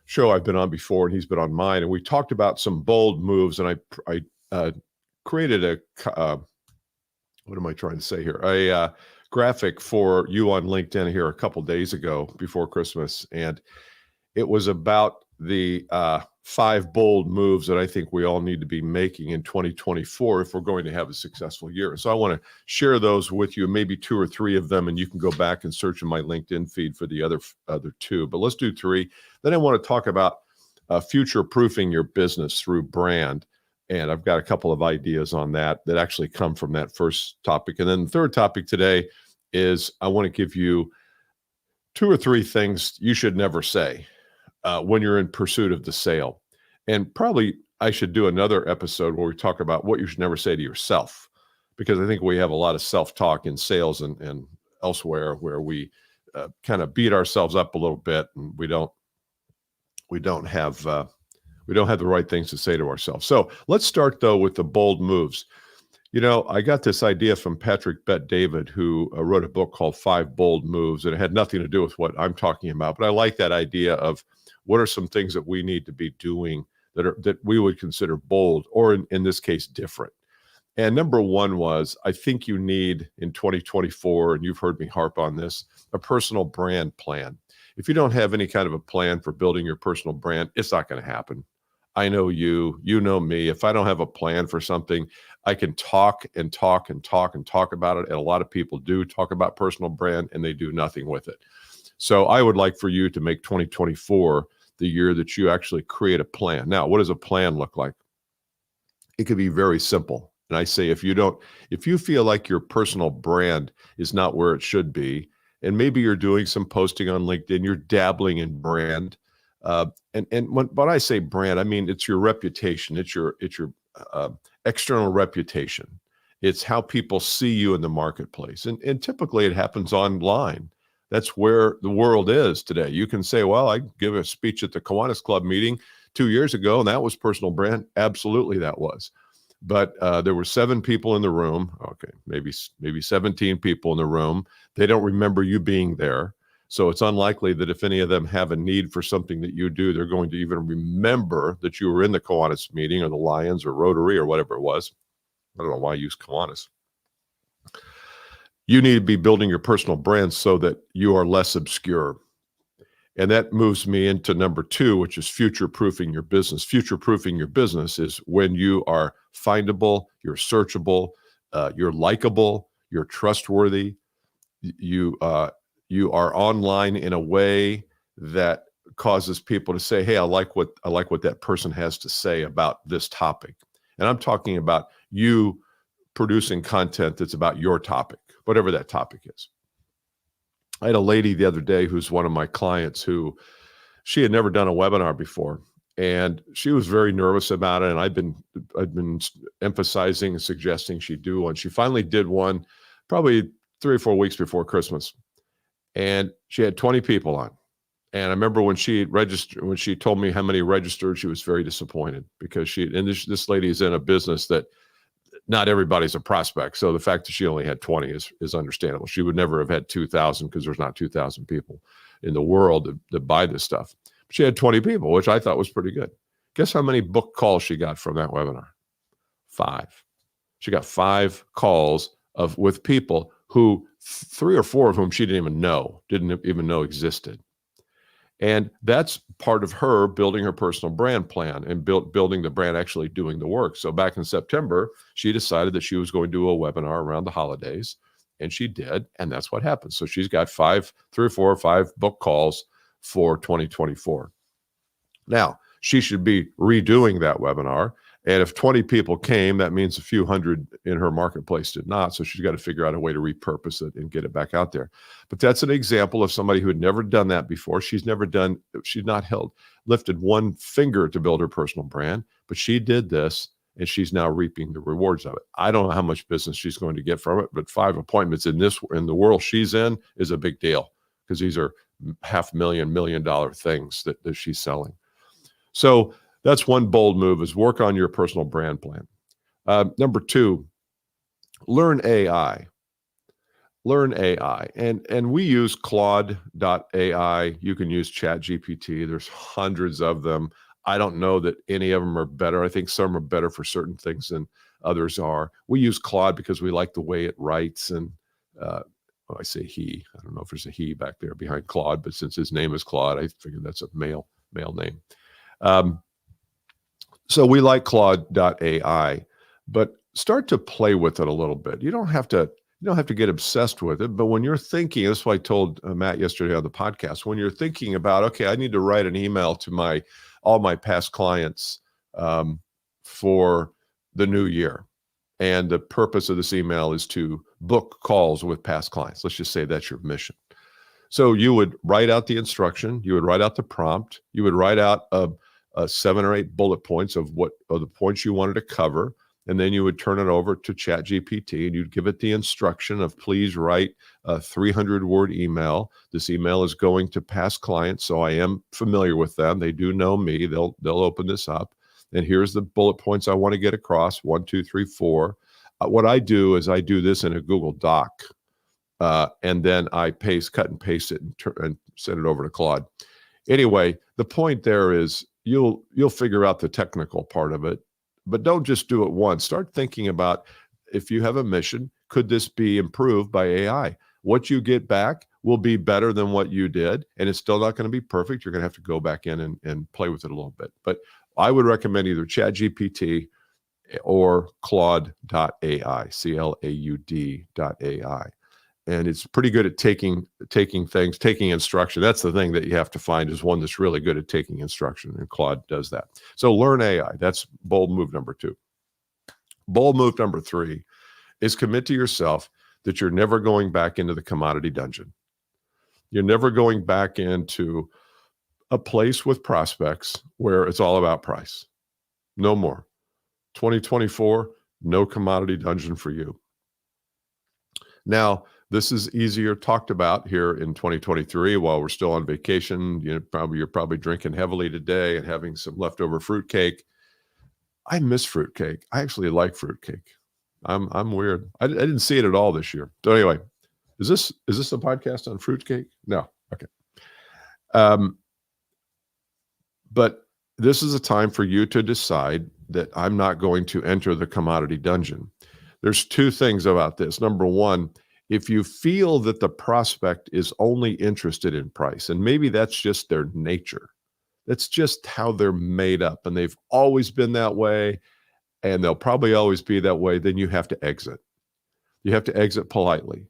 show I've been on before, and he's been on mine, and we talked about some bold moves, and I created a what am I trying to say here? A graphic for you on LinkedIn here a couple days ago before Christmas, and it was about the 5 bold moves that I think we all need to be making in 2024 if we're going to have a successful year. So I want to share those with you, maybe 2 or 3 of them, and you can go back and search in my LinkedIn feed for the other 2. But let's do 3. Then I want to talk about future-proofing your business through brand. And I've got a couple of ideas on that actually come from that first topic. And then the third topic today is I want to give you 2 or 3 things you should never say when you're in pursuit of the sale. And probably I should do another episode where we talk about what you should never say to yourself, because I think we have a lot of self-talk in sales and elsewhere where we kind of beat ourselves up a little bit, and we don't have the right things to say to ourselves. So let's start though with the bold moves. You know, I got this idea from Patrick Bet-David, who wrote a book called 5 Bold Moves, and it had nothing to do with what I'm talking about. But I like that idea of what are some things that we need to be doing that we would consider bold, or in this case, different. And number 1 was, I think you need in 2024, and you've heard me harp on this, a personal brand plan. If you don't have any kind of a plan for building your personal brand, it's not going to happen. I know you know me. If I don't have a plan for something, I can talk and talk and talk and talk about it. And a lot of people do talk about personal brand and they do nothing with it. So I would like for you to make 2024 the year that you actually create a plan. Now, what does a plan look like? It could be very simple. And I say, if you feel like your personal brand is not where it should be, and maybe you're doing some posting on LinkedIn, you're dabbling in brand, and when I say brand, I mean it's your reputation, it's your external reputation, it's how people see you in the marketplace, and typically it happens online. That's where the world is today. You can say, well, I give a speech at the Kiwanis Club meeting 2 years ago, and that was personal brand. Absolutely, that was. But there were 7 people in the room. Okay, maybe 17 people in the room. They don't remember you being there. So it's unlikely that if any of them have a need for something that you do, they're going to even remember that you were in the Kiwanis meeting or the Lions or Rotary or whatever it was. I don't know why I use Kiwanis. You need to be building your personal brand so that you are less obscure. And that moves me into number 2, which is future-proofing your business. Future-proofing your business is when you are findable, you're searchable, you're likable, you're trustworthy, you are online in a way that causes people to say, hey, I like what that person has to say about this topic. And I'm talking about you producing content that's about your topic, whatever that topic is. I had a lady the other day who's one of my clients who she had never done a webinar before, and she was very nervous about it. And I'd been emphasizing and suggesting she do one. She finally did one probably 3 or 4 weeks before Christmas, and she had 20 people on. And I remember when she told me how many registered, she was very disappointed because this lady is in a business that not everybody's a prospect. So the fact that she only had 20 is understandable. She would never have had 2,000 because there's not 2,000 people in the world that buy this stuff. But she had 20 people, which I thought was pretty good. Guess how many book calls she got from that webinar? 5. She got 5 calls with people who 3 or 4 of whom she didn't even know existed. And that's part of her building her personal brand plan and building the brand, actually doing the work. So back in September, she decided that she was going to do a webinar around the holidays, and she did, and that's what happened. So she's got 3 or 4 or 5 book calls for 2024. Now, she should be redoing that webinar. And if 20 people came, that means a few hundred in her marketplace did not. So she's got to figure out a way to repurpose it and get it back out there. But that's an example of somebody who had never done that before. She's not lifted one finger to build her personal brand, but she did this and she's now reaping the rewards of it. I don't know how much business she's going to get from it, but 5 appointments in the world she's in is a big deal because these are $500,000, $1 million things that she's selling. So that's one bold move, is work on your personal brand plan. Number 2, learn AI. learn AI. And we use Claude.ai. You can use ChatGPT. There's hundreds of them. I don't know that any of them are better. I think some are better for certain things than others are. We use Claude because we like the way it writes. And I say he. I don't know if there's a he back there behind Claude, but since his name is Claude, I figured that's a male name. So we like Claude.ai, but start to play with it a little bit. You don't have to get obsessed with it, but when you're thinking, that's why I told Matt yesterday on the podcast, when you're thinking about, okay, I need to write an email to all my past clients for the new year. And the purpose of this email is to book calls with past clients. Let's just say that's your mission. So you would write out the instruction, you would write out the prompt, you would write out 7 or 8 bullet points of what are the points you wanted to cover. And then you would turn it over to ChatGPT and you'd give it the instruction of please write a 300-word email. This email is going to past clients, so I am familiar with them. They do know me. They'll open this up. And here's the bullet points I want to get across, 1, 2, 3, 4. What I do is I do this in a Google Doc, and then I cut and paste it and send it over to Claude. Anyway, the point there is you'll figure out the technical part of it, but don't just do it once. Start thinking about, if you have a mission, could this be improved by AI? What you get back will be better than what you did, and it's still not going to be perfect. You're going to have to go back in and play with it a little bit. But I would recommend either ChatGPT or Claude.ai, Claud.ai. And it's pretty good at taking instruction. That's the thing that you have to find, is one that's really good at taking instruction, and Claude does that. So learn AI. That's bold move number 2. Bold move number 3 is commit to yourself that you're never going back into the commodity dungeon. You're never going back into a place with prospects where it's all about price. No more. 2024, no commodity dungeon for you. Now, this is easier talked about here in 2023 while we're still on vacation. You're probably drinking heavily today and having some leftover fruitcake. I miss fruitcake. I actually like fruitcake. I'm weird. I didn't see it at all this year. So anyway, is this a podcast on fruitcake? No. Okay. But this is a time for you to decide that I'm not going to enter the commodity dungeon. There's 2 things about this. Number 1, if you feel that the prospect is only interested in price, and maybe that's just their nature, that's just how they're made up, and they've always been that way, and they'll probably always be that way, then you have to exit. You have to exit politely.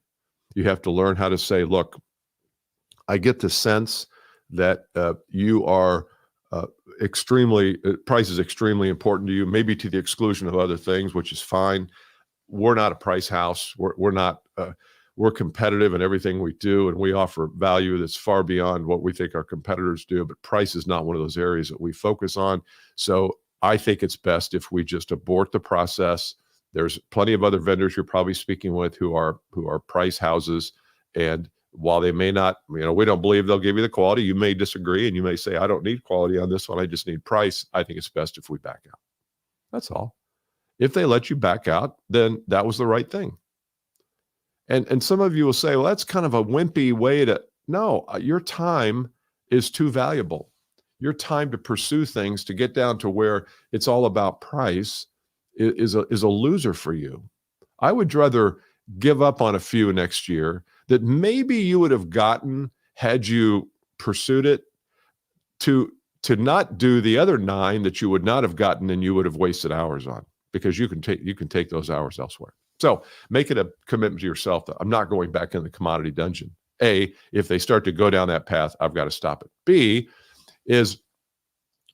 You have to learn how to say, look, I get the sense that you are price is extremely important to you, maybe to the exclusion of other things, which is fine. We're not a price house. We're competitive in everything we do, and we offer value that's far beyond what we think our competitors do, but price is not one of those areas that we focus on. So I think it's best if we just abort the process. There's plenty of other vendors you're probably speaking with who are price houses, and while they may not, we don't believe they'll give you the quality, you may disagree, and you may say, I don't need quality on this one, I just need price. I think it's best if we back out. That's all. If they let you back out, then that was the right thing. And some of you will say, well, that's kind of a wimpy way to, no, your time is too valuable. Your time to pursue things, to get down to where it's all about price, is a loser for you. I would rather give up on a few next year that maybe you would have gotten had you pursued it, to not do the other 9 that you would not have gotten and you would have wasted hours on, because you can take those hours elsewhere. So make it a commitment to yourself that I'm not going back in the commodity dungeon. A, if they start to go down that path, I've got to stop it. B is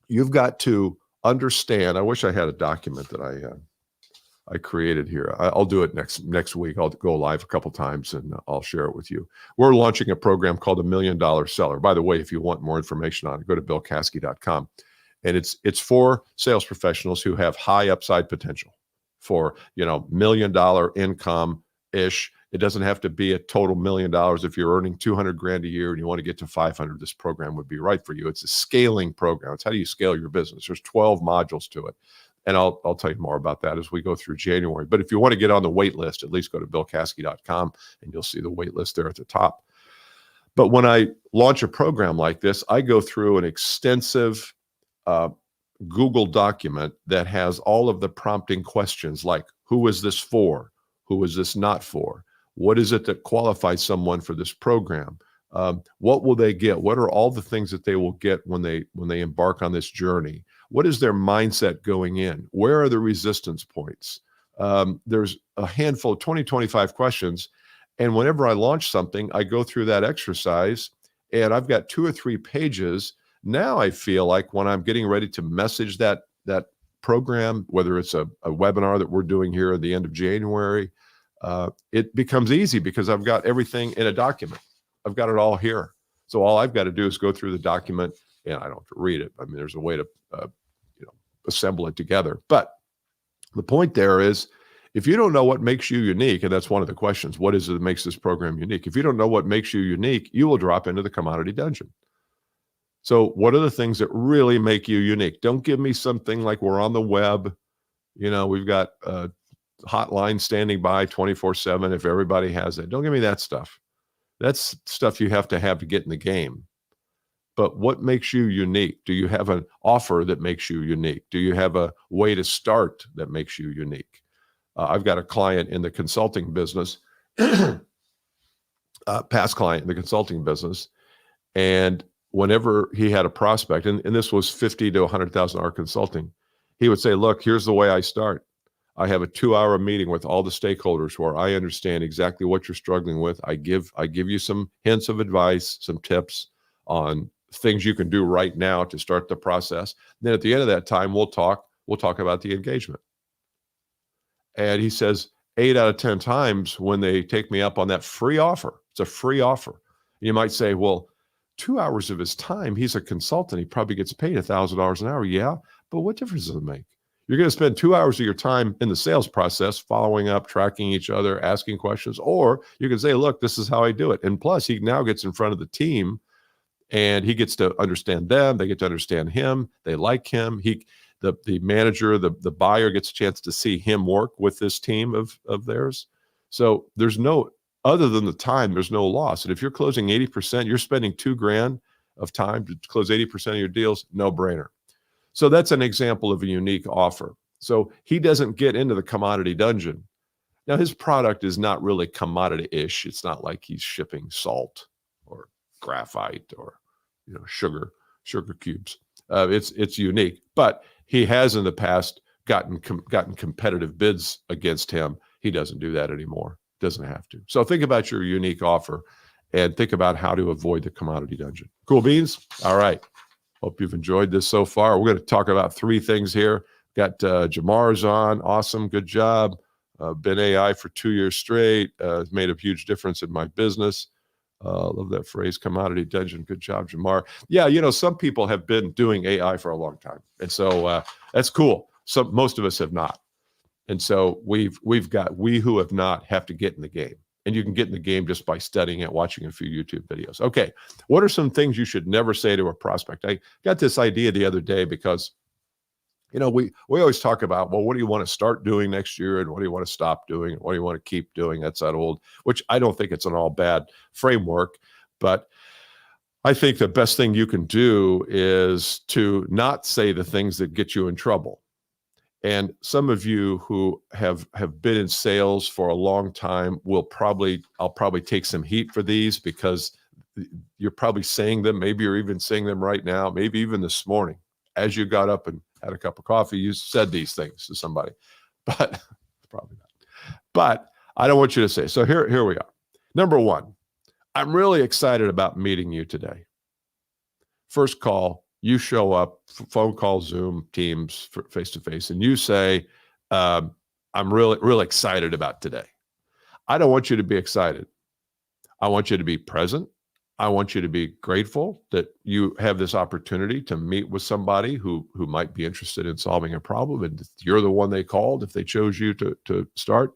you've got to understand. I wish I had a document that I created here. I'll do it next week. I'll go live a couple times and I'll share it with you. We're launching a program called $1 Million Seller. By the way, if you want more information on it, go to billcaskey.com. And it's for sales professionals who have high upside potential for, $1 million income-ish. It doesn't have to be a total $1 million. If you're earning $200,000 a year and you want to get to 500, this program would be right for you. It's a scaling program. It's how do you scale your business? There's 12 modules to it. And I'll tell you more about that as we go through January. But if you want to get on the wait list, at least go to billcaskey.com and you'll see the wait list there at the top. But when I launch a program like this, I go through an extensive Google document that has all of the prompting questions like, who is this for? Who is this not for? What is it that qualifies someone for this program? What will they get? What are all the things that they will get when they embark on this journey? What is their mindset going in? Where are the resistance points? There's a handful of 20, 25 questions. And whenever I launch something, I go through that exercise and I've got 2 or 3 pages. Now I feel like when I'm getting ready to message that program, whether it's a webinar that we're doing here at the end of January, it becomes easy because I've got everything in a document. I've got it all here. So all I've got to do is go through the document, and I don't have to read it. I mean, there's a way to assemble it together. But the point there is, if you don't know what makes you unique, and that's one of the questions, what is it that makes this program unique? If you don't know what makes you unique, you will drop into the commodity dungeon. So what are the things that really make you unique? Don't give me something like we're on the web. We've got a hotline standing by 24/7 if everybody has it. Don't give me that stuff. That's stuff you have to get in the game. But what makes you unique? Do you have an offer that makes you unique? Do you have a way to start that makes you unique? I've got a client in the consulting business, past client in the consulting business, and whenever he had a prospect, and this was $50,000 to $100,000 consulting, he would say, look, here's the way I start. I have a 2-hour meeting with all the stakeholders where I understand exactly what you're struggling with. I give you some hints of advice, some tips on things you can do right now to start the process. Then at the end of that time, we'll talk about the engagement. And he says 8 out of 10 times when they take me up on that free offer, it's a free offer. You might say, well, 2 hours of his time, he's a consultant. He probably gets paid $1,000 an hour. Yeah, but what difference does it make? You're going to spend 2 hours of your time in the sales process, following up, tracking each other, asking questions, or you can say, look, this is how I do it. And plus, he now gets in front of the team and he gets to understand them. They get to understand him. They like him. The manager, the buyer gets a chance to see him work with this team of theirs. So there's no, other than the time, there's no loss. And if you're closing 80%, you're spending $2,000 of time to close 80% of your deals, no brainer. So that's an example of a unique offer. So he doesn't get into the commodity dungeon. Now his product is not really commodity-ish. It's not like he's shipping salt or graphite or sugar cubes. It's unique, but he has in the past gotten competitive bids against him. He doesn't do that anymore. Doesn't have to. So think about your unique offer and think about how to avoid the commodity dungeon. Cool beans? All right. Hope you've enjoyed this so far. We're going to talk about 3 things here. Got Jamar's on. Awesome. Good job. Been AI for 2 years straight. Made a huge difference in my business. Love that phrase, commodity dungeon. Good job, Jamar. Yeah, some people have been doing AI for a long time. And so that's cool. Most of us have not. And so we who have not have to get in the game. And you can get in the game just by studying it, watching a few YouTube videos. Okay, what are some things you should never say to a prospect? I got this idea the other day because, we always talk about, well, what do you want to start doing next year? And what do you want to stop doing? And what do you want to keep doing? That's that old, which I don't think it's an all bad framework. But I think the best thing you can do is to not say the things that get you in trouble. And some of you who have been in sales for a long time I'll probably take some heat for these because you're probably saying them. Maybe you're even saying them right now. Maybe even this morning, as you got up and had a cup of coffee, you said these things to somebody, but probably not. But I don't want you to say. So here we are. Number 1, I'm really excited about meeting you today. First call. You show up, phone call, Zoom, Teams, face-to-face, and you say, I'm really, really excited about today. I don't want you to be excited. I want you to be present. I want you to be grateful that you have this opportunity to meet with somebody who might be interested in solving a problem, and you're the one they called if they chose you to start.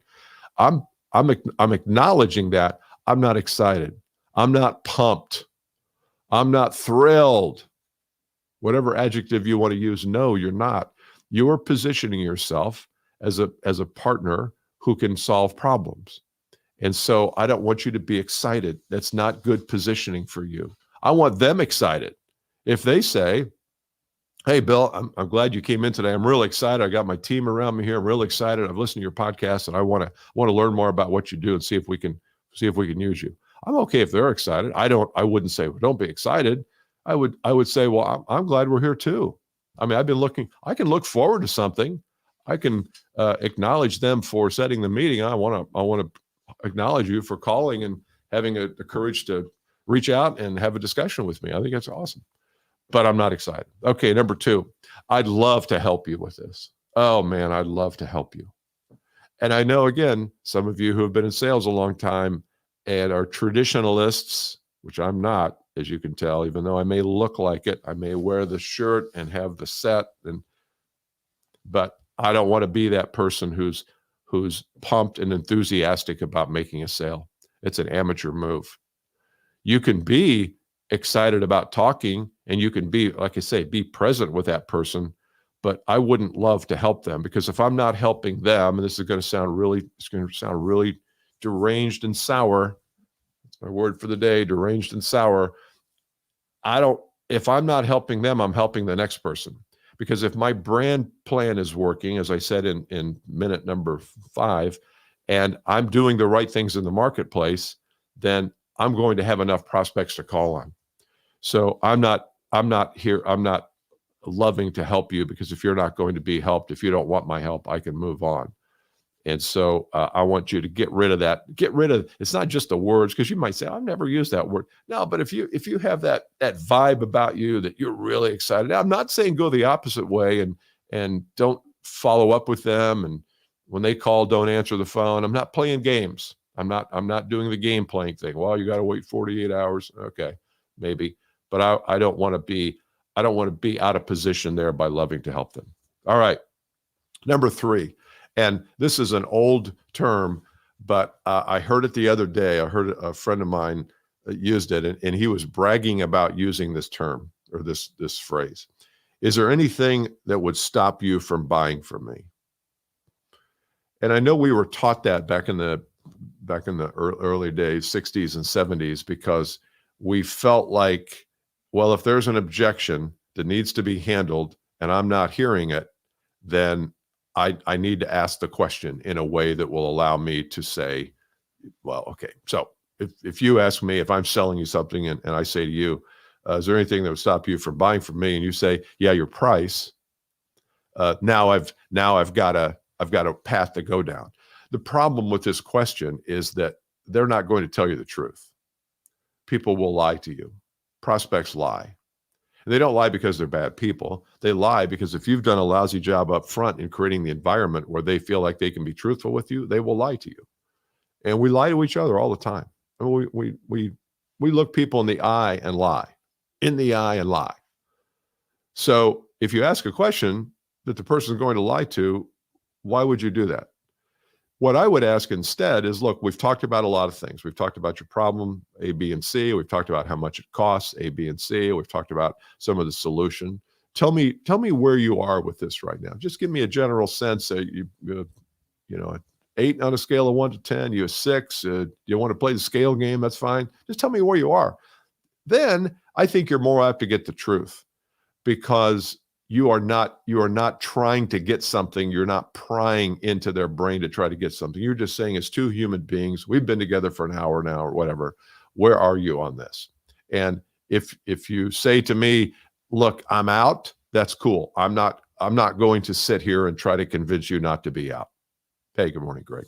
I'm acknowledging that. I'm not excited. I'm not pumped. I'm not thrilled. Whatever adjective you want to use, no, you're not. You are positioning yourself as a partner who can solve problems. And so I don't want you to be excited. That's not good positioning for you. I want them excited. If they say, hey, Bill, I'm glad you came in today. I'm really excited. I got my team around me here. I'm really excited. I've listened to your podcast and I want to learn more about what you do and see if we can use you. I'm okay if they're excited. I wouldn't say, well, don't be excited. I would say, well, I'm glad we're here too. I mean, I can look forward to something. I can acknowledge them for setting the meeting. I want to acknowledge you for calling and having the courage to reach out and have a discussion with me. I think that's awesome, but I'm not excited. Okay. Number 2, I'd love to help you with this. Oh man, I'd love to help you. And I know, again, some of you who have been in sales a long time and are traditionalists, which I'm not, as you can tell, even though I may look like it, I may wear the shirt and have the set, but I don't want to be that person who's pumped and enthusiastic about making a sale. It's an amateur move. You can be excited about talking and you can be, like I say, be present with that person, but I wouldn't love to help them, because if I'm not helping them, and this is going to sound really deranged and sour. That's my word for the day, deranged and sour. If I'm not helping them, I'm helping the next person. Because if my brand plan is working, as I said in minute number 5, and I'm doing the right things in the marketplace, then I'm going to have enough prospects to call on. So I'm not loving to help you, because if you're not going to be helped, if you don't want my help, I can move on. And so I want you to get rid of that. It's not just the words, because you might say, I've never used that word. No, but if you have that vibe about you that you're really excited. Now, I'm not saying go the opposite way and don't follow up with them. And when they call, don't answer the phone. I'm not playing games. I'm not doing the game playing thing. Well, you got to wait 48 hours. Okay, maybe. But I don't want to be out of position there by loving to help them. All right. Number 3. And this is an old term, but I heard it the other day. I heard a friend of mine used it, and he was bragging about using this term, or this phrase. Is there anything that would stop you from buying from me? And I know we were taught that back in the early days, 60s and 70s, because we felt like, well, if there's an objection that needs to be handled and I'm not hearing it, then I need to ask the question in a way that will allow me to say, well, okay. So if you ask me, if I'm selling you something and I say to you, is there anything that would stop you from buying from me? And you say, yeah, your price. Now I've got a path to go down. The problem with this question is that they're not going to tell you the truth. People will lie to you. Prospects lie. And they don't lie because they're bad people. They lie because if you've done a lousy job up front in creating the environment where they feel like they can be truthful with you, they will lie to you. And we lie to each other all the time. I mean, we look people in the eye and lie. In the eye and lie. So if you ask a question that the person is going to lie to, why would you do that? What I would ask instead is, look, we've talked about a lot of things. We've talked about your problem, A, B, and C. We've talked about how much it costs, A, B, and C. We've talked about some of the solution. Tell me where you are with this right now. Just give me a general sense. You know, 8 on a scale of 1 to 10. You a 6. You want to play the scale game? That's fine. Just tell me where you are. Then I think you're more apt to get the truth, because you are not trying to get something. You're not prying into their brain to try to get something. You're just saying, as two human beings, we've been together for an hour now or whatever. Where are you on this? And if you say to me, look, I'm out, that's cool. I'm not going to sit here and try to convince you not to be out. Hey, good morning, Greg.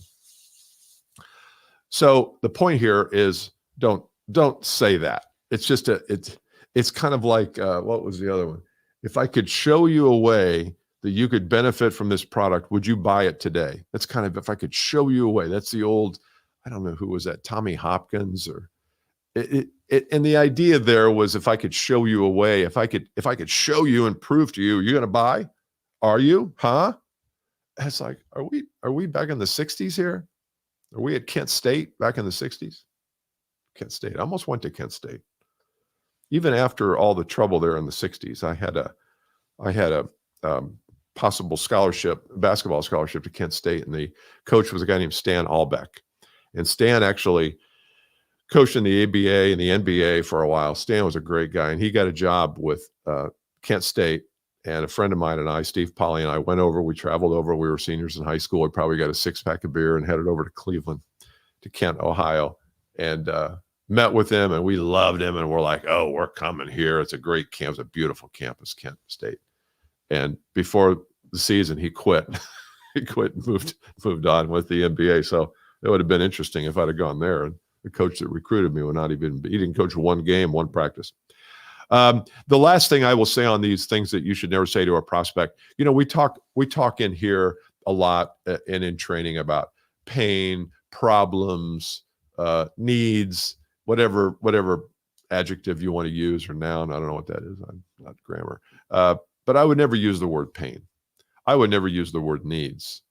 So the point here is don't say that. It's just it's kind of like, what was the other one? If I could show you a way that you could benefit from this product, would you buy it today? That's kind of, if I could show you a way. That's the old, I don't know who was that, Tommy Hopkins, or and the idea there was, if I could show you a way, if I could show you and prove to you, you're going to buy? Are you? Huh? It's like, are we back in the 60s here? Are we at Kent State back in the 60s? Kent State. I almost went to Kent State. Even after all the trouble there in the 60s, I had a possible basketball scholarship to Kent State, and the coach was a guy named Stan Albeck. And Stan actually coached in the ABA and the NBA for a while. Stan was a great guy, and he got a job with Kent State. And a friend of mine and I, Steve Polly, and I went over. We traveled over. We were seniors in high school. We probably got a 6-pack of beer and headed over to Cleveland, to Kent, Ohio, and met with him. And we loved him. And we're like, oh, we're coming here. It's a great camp. It's a beautiful campus, Kent State. And before the season, he quit. He quit and moved on with the NBA. So it would have been interesting if I'd have gone there. And the coach that recruited me would not even. He didn't coach one game, one practice. The last thing I will say on these things that you should never say to a prospect, we talk in here a lot and in training about pain, problems, needs, whatever adjective you want to use, or noun. I don't know what that is. I'm not grammar. But I would never use the word pain. I would never use the word needs.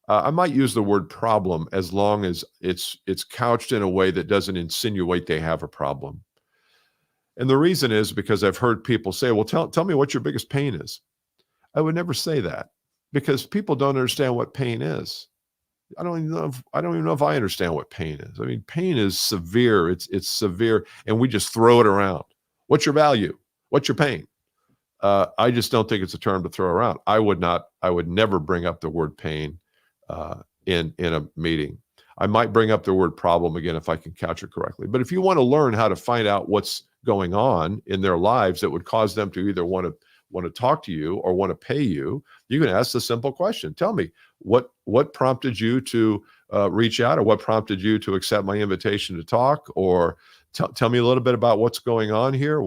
I might use the word problem as long as it's couched in a way that doesn't insinuate they have a problem. And the reason is because I've heard people say, well, tell me what your biggest pain is. I would never say that, because people don't understand what pain is. I don't even know if I understand what pain is. I mean, pain is severe. It's severe, and we just throw it around. What's your value? What's your pain? I just don't think it's a term to throw around. I would never bring up the word pain in a meeting. I might bring up the word problem again if I can couch it correctly. But if you want to learn how to find out what's going on in their lives that would cause them to either want to talk to you or want to pay you, you can ask the simple question. Tell me what prompted you to reach out, or what prompted you to accept my invitation to talk, or tell me a little bit about what's going on here.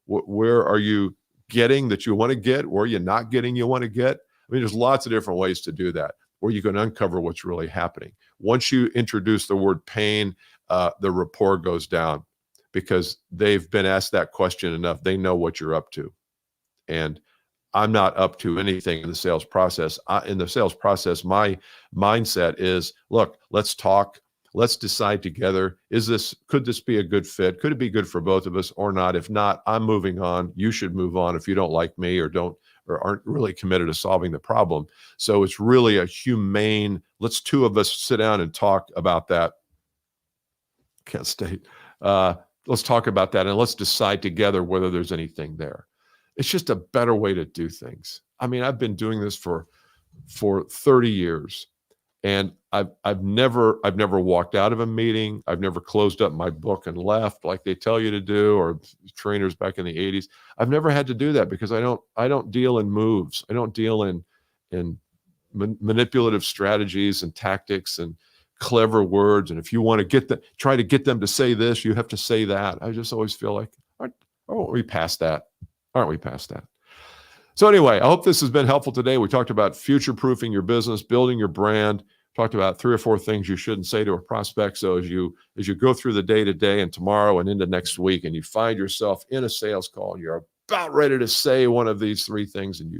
Where are you getting that you want to get? Where are you not getting you want to get? I mean, there's lots of different ways to do that, where you can uncover what's really happening. Once you introduce the word pain, the rapport goes down, because they've been asked that question enough. They know what you're up to. And I'm not up to anything in the sales process. In the sales process, my mindset is, look, let's talk. Let's decide together. Could this be a good fit? Could it be good for both of us or not? If not, I'm moving on. You should move on if you don't like me or aren't really committed to solving the problem. So it's really a humane, let's two of us sit down and talk about that. Kent State. Let's talk about that, and let's decide together whether there's anything there. It's just a better way to do things. I mean, I've been doing this for 30 years, and I've never walked out of a meeting. I've never closed up my book and left like they tell you to do, or trainers back in the 80s. I've never had to do that, because I don't deal in moves. I don't deal in manipulative strategies and tactics and clever words. And if you want to try to get them to say this, you have to say that. I just always feel like, aren't we past that? Aren't we past that? So anyway, I hope this has been helpful today. We talked about future-proofing your business, building your brand, talked about 3 or 4 things you shouldn't say to a prospect. So as you go through the day today and tomorrow and into next week, and you find yourself in a sales call and you're about ready to say one of these 3 things, and you